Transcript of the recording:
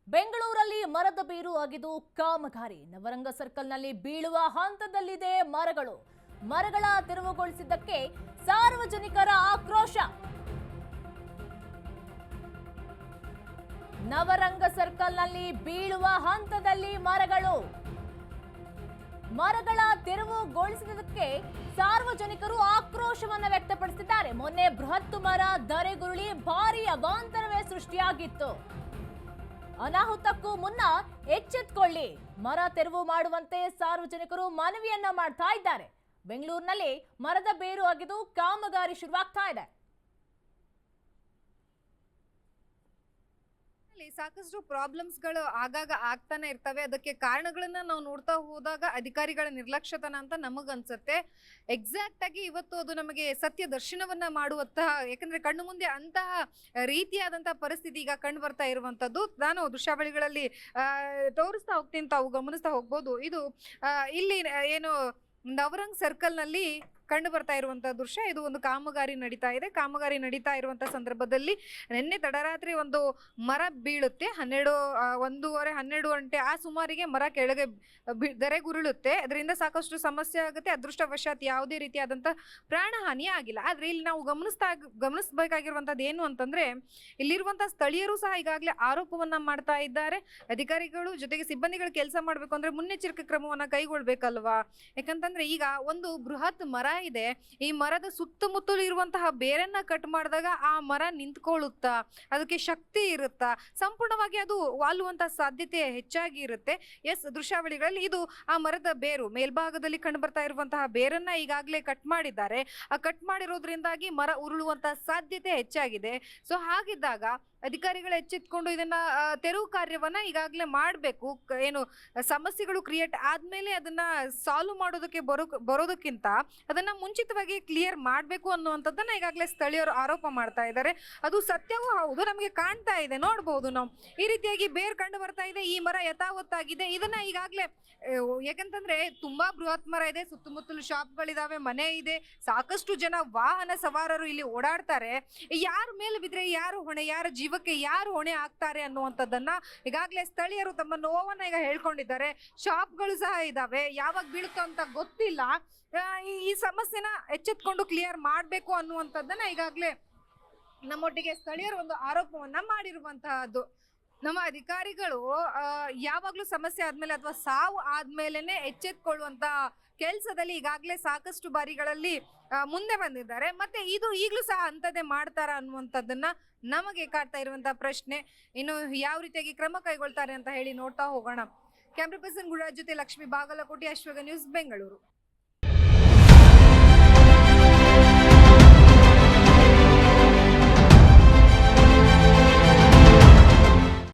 ಬೆಂಗಳೂರಲ್ಲಿ ಮರದ ಬೇರು ಆಗಿದ್ದು ಕಾಮಗಾರಿ ನವರಂಗ ಸರ್ಕಲ್ನಲ್ಲಿ ಬೀಳುವ ಹಂತದಲ್ಲಿದೆ ಮರಗಳ ತೆರವುಗೊಳಿಸಿದ್ದಕ್ಕೆ ಸಾರ್ವಜನಿಕರ ಆಕ್ರೋಶ. ನವರಂಗ ಸರ್ಕಲ್ನಲ್ಲಿ ಬೀಳುವ ಹಂತದಲ್ಲಿ ಮರಗಳ ತೆರವುಗೊಳಿಸಿದ್ದಕ್ಕೆ ಸಾರ್ವಜನಿಕರು ಆಕ್ರೋಶವನ್ನು ವ್ಯಕ್ತಪಡಿಸಿದ್ದಾರೆ. ಮೊನ್ನೆ ಬೃಹತ್ ಮರ ಧರೆಗುರುಳಿ ಭಾರೀ ಅವಾಂತರವೇ ಸೃಷ್ಟಿಯಾಗಿತ್ತು. ಅನಾಹುತಕ್ಕೂ ಮುನ್ನ ಎಚ್ಚೆತ್ತುಕೊಳ್ಳಿ, ಮರ ತೆರವು ಮಾಡುವಂತೆ ಸಾರ್ವಜನಿಕರು ಮನವಿಯನ್ನ ಮಾಡ್ತಾ ಇದ್ದಾರೆ. ಬೆಂಗಳೂರಿನಲ್ಲಿ ಮರದ ಬೇರು ಆಗಿದ್ದು ಕಾಮಗಾರಿ ಶುರುವಾಗ್ತಾ ಇದೆ. ಸಾಕಷ್ಟು ಪ್ರಾಬ್ಲಮ್ಸ್ಗಳು ಆಗಾಗ ಆಗ್ತಾನೆ ಇರ್ತವೆ. ಅದಕ್ಕೆ ಕಾರಣಗಳನ್ನ ನಾವು ನೋಡ್ತಾ ಹೋದಾಗ ಅಧಿಕಾರಿಗಳ ನಿರ್ಲಕ್ಷ್ಯತನ ಅಂತ ನಮಗನ್ಸುತ್ತೆ. ಎಕ್ಸಾಕ್ಟ್ ಆಗಿ ಇವತ್ತು ಅದು ನಮಗೆ ಸತ್ಯ ದರ್ಶನವನ್ನ ಮಾಡುವಂತಹ, ಯಾಕಂದ್ರೆ ಕಣ್ಣು ಮುಂದೆ ಅಂತಹ ರೀತಿಯಾದಂತಹ ಪರಿಸ್ಥಿತಿ ಈಗ ಕಂಡು ಬರ್ತಾ ಇರುವಂತದ್ದು ನಾನು ದೃಶ್ಯಾವಳಿಗಳಲ್ಲಿ ತೋರಿಸ್ತಾ ಹೋಗ್ತೀನಿ, ತಾವು ಗಮನಿಸ್ತಾ ಹೋಗ್ಬೋದು. ಇದು ಇಲ್ಲಿ ಏನು ನವರಂಗ್ ಸರ್ಕಲ್ ನಲ್ಲಿ ಕಂಡು ಬರ್ತಾ ಇರುವಂತಹ ದೃಶ್ಯ. ಇದು ಒಂದು ಕಾಮಗಾರಿ ನಡೀತಾ ಇದೆ. ಕಾಮಗಾರಿ ನಡೀತಾ ಇರುವಂತಹ ಸಂದರ್ಭದಲ್ಲಿ ನಿನ್ನೆ ತಡರಾತ್ರಿ ಒಂದು ಮರ ಬೀಳುತ್ತೆ. 1:30-12 ಗಂಟೆ ಆ ಸುಮಾರಿಗೆ ಮರ ಕೆಳಗೆ ಧರೆಗುರುಳುತ್ತೆ. ಅದರಿಂದ ಸಾಕಷ್ಟು ಸಮಸ್ಯೆ ಆಗುತ್ತೆ. ಅದೃಷ್ಟವಶಾತ್ ಯಾವುದೇ ರೀತಿಯಾದಂತಹ ಪ್ರಾಣ ಹಾನಿ ಆಗಿಲ್ಲ. ಆದ್ರೆ ಇಲ್ಲಿ ನಾವು ಗಮನಿಸಬೇಕಾಗಿರುವಂತದ್ದು ಏನು ಅಂತಂದ್ರೆ, ಇಲ್ಲಿರುವಂತಹ ಸ್ಥಳೀಯರು ಸಹ ಈಗಾಗಲೇ ಆರೋಪವನ್ನ ಮಾಡ್ತಾ ಇದ್ದಾರೆ. ಅಧಿಕಾರಿಗಳು ಜೊತೆಗೆ ಸಿಬ್ಬಂದಿಗಳು ಕೆಲಸ ಮಾಡ್ಬೇಕು ಅಂದ್ರೆ ಮುನ್ನೆಚ್ಚರಿಕೆ ಕ್ರಮವನ್ನ ಕೈಗೊಳ್ಬೇಕಲ್ವಾ. ಯಾಕಂತಂದ್ರೆ ಈಗ ಒಂದು ಬೃಹತ್ ಮರ ಇದೆ, ಈ ಮರದ ಸುತ್ತಮುತ್ತಲು ಇರುವಂತಹ ಬೇರನ್ನ ಕಟ್ ಮಾಡಿದಾಗ ಆ ಮರ ನಿಂತ್ಕೊಳ್ಳುತ್ತಾ, ಅದಕ್ಕೆ ಶಕ್ತಿ ಇರುತ್ತಾ, ಸಂಪೂರ್ಣವಾಗಿ ಅದು ವಾಲುವಂತಹ ಸಾಧ್ಯತೆ ಹೆಚ್ಚಾಗಿ ಇರುತ್ತೆ. ದೃಶ್ಯಾವಳಿಗಳಲ್ಲಿ ಇದು ಆ ಮರದ ಬೇರು ಮೇಲ್ಭಾಗದಲ್ಲಿ ಕಂಡು ಬರ್ತಾ ಇರುವಂತಹ ಬೇರನ್ನ ಈಗಾಗಲೇ ಕಟ್ ಮಾಡಿದ್ದಾರೆ. ಆ ಕಟ್ ಮಾಡಿರೋದ್ರಿಂದಾಗಿ ಮರ ಉರುಳುವಂತಹ ಸಾಧ್ಯತೆ ಹೆಚ್ಚಾಗಿದೆ. ಸೊ ಹಾಗಿದ್ದಾಗ ಅಧಿಕಾರಿಗಳು ಎಚ್ಚೆತ್ಕೊಂಡು ಇದನ್ನ ತೆರವು ಕಾರ್ಯವನ್ನ ಈಗಾಗಲೇ ಮಾಡಬೇಕು. ಏನು ಸಮಸ್ಯೆಗಳು ಕ್ರಿಯೇಟ್ ಆದ್ಮೇಲೆ ಅದನ್ನ ಸಾಲ್ವ್ ಮಾಡೋದಕ್ಕೆ ಬರೋದಕ್ಕಿಂತ ಅದನ್ನ ಮುಂಚಿತವಾಗಿ ಕ್ಲಿಯರ್ ಮಾಡಬೇಕು ಅನ್ನುವಂಥದ್ದನ್ನ ಈಗಾಗಲೇ ಸ್ಥಳೀಯರು ಆರೋಪ ಮಾಡ್ತಾ ಇದ್ದಾರೆ. ಅದು ಸತ್ಯವೂ ಹೌದು, ನಮಗೆ ಕಾಣ್ತಾ ಇದೆ, ನೋಡ್ಬೋದು ನಾವು. ಈ ರೀತಿಯಾಗಿ ಬೇರ್ ಕಂಡು ಬರ್ತಾ ಇದೆ. ಈ ಮರ ಯಥಾವತ್ತಾಗಿದೆ. ಇದನ್ನ ಈಗಾಗಲೇ ಯಾಕಂತಂದ್ರೆ ತುಂಬಾ ಬೃಹತ್ ಮರ ಇದೆ, ಸುತ್ತಮುತ್ತಲು ಶಾಪ್ಗಳಿದಾವೆ, ಮನೆ ಇದೆ, ಸಾಕಷ್ಟು ಜನ ವಾಹನ ಸವಾರರು ಇಲ್ಲಿ ಓಡಾಡ್ತಾರೆ. ಯಾರ ಮೇಲೆ ಬಿದ್ರೆ ಯಾರು ಹೊಣೆ, ಯಾರ ಜೀವಕ್ಕೆ ಯಾರು ಹೊಣೆ ಆಗ್ತಾರೆ ಅನ್ನುವಂಥದ್ದನ್ನ ಈಗಾಗಲೇ ಸ್ಥಳೀಯರು ತಮ್ಮ ನೋವನ್ನ ಈಗ ಹೇಳ್ಕೊಂಡಿದ್ದಾರೆ. ಶಾಪ್ಗಳು ಸಹ ಇದಾವೆ, ಯಾವಾಗ ಬೀಳುತ್ತೋ ಅಂತ ಗೊತ್ತಿಲ್ಲ. ಈ ಸಮಸ್ಯೆನ ಎಚ್ಚೆತ್ಕೊಂಡು ಕ್ಲಿಯರ್ ಮಾಡಬೇಕು ಅನ್ನುವಂಥದ್ದನ್ನ ಈಗಾಗಲೇ ನಮ್ಮೊಟ್ಟಿಗೆ ಸ್ಥಳೀಯರು ಒಂದು ಆರೋಪವನ್ನ ಮಾಡಿರುವಂತಹದ್ದು. ನಮ್ಮ ಅಧಿಕಾರಿಗಳು ಯಾವಾಗ್ಲೂ ಸಮಸ್ಯೆ ಆದ್ಮೇಲೆ ಅಥವಾ ಸಾವು ಆದ್ಮೇಲೆನೆ ಎಚ್ಚೆತ್ಕೊಳ್ಳುವಂತ ಕೆಲಸದಲ್ಲಿ ಈಗಾಗಲೇ ಸಾಕಷ್ಟು ಬಾರಿಗಳಲ್ಲಿ ಮುಂದೆ ಬಂದಿದ್ದಾರೆ. ಮತ್ತೆ ಇದು ಈಗಲೂ ಸಹ ಅಂಥದ್ದೇ ಮಾಡ್ತಾರ ಅನ್ನುವಂಥದ್ದನ್ನ ನಮಗೆ ಕಾಡ್ತಾ ಇರುವಂತಹ ಪ್ರಶ್ನೆ. ಇನ್ನು ಯಾವ ರೀತಿಯಾಗಿ ಕ್ರಮ ಕೈಗೊಳ್ತಾರೆ ಅಂತ ಹೇಳಿ ನೋಡ್ತಾ ಹೋಗೋಣ. ಕ್ಯಾಮ್ರಾ ಪರ್ಸನ್ ಗುರುರಾಜ್ ಜೊತೆ ಲಕ್ಷ್ಮಿ, ಬಾಗಲಕೋಟೆ, ಅಶ್ವಗ ನ್ಯೂಸ್, ಬೆಂಗಳೂರು.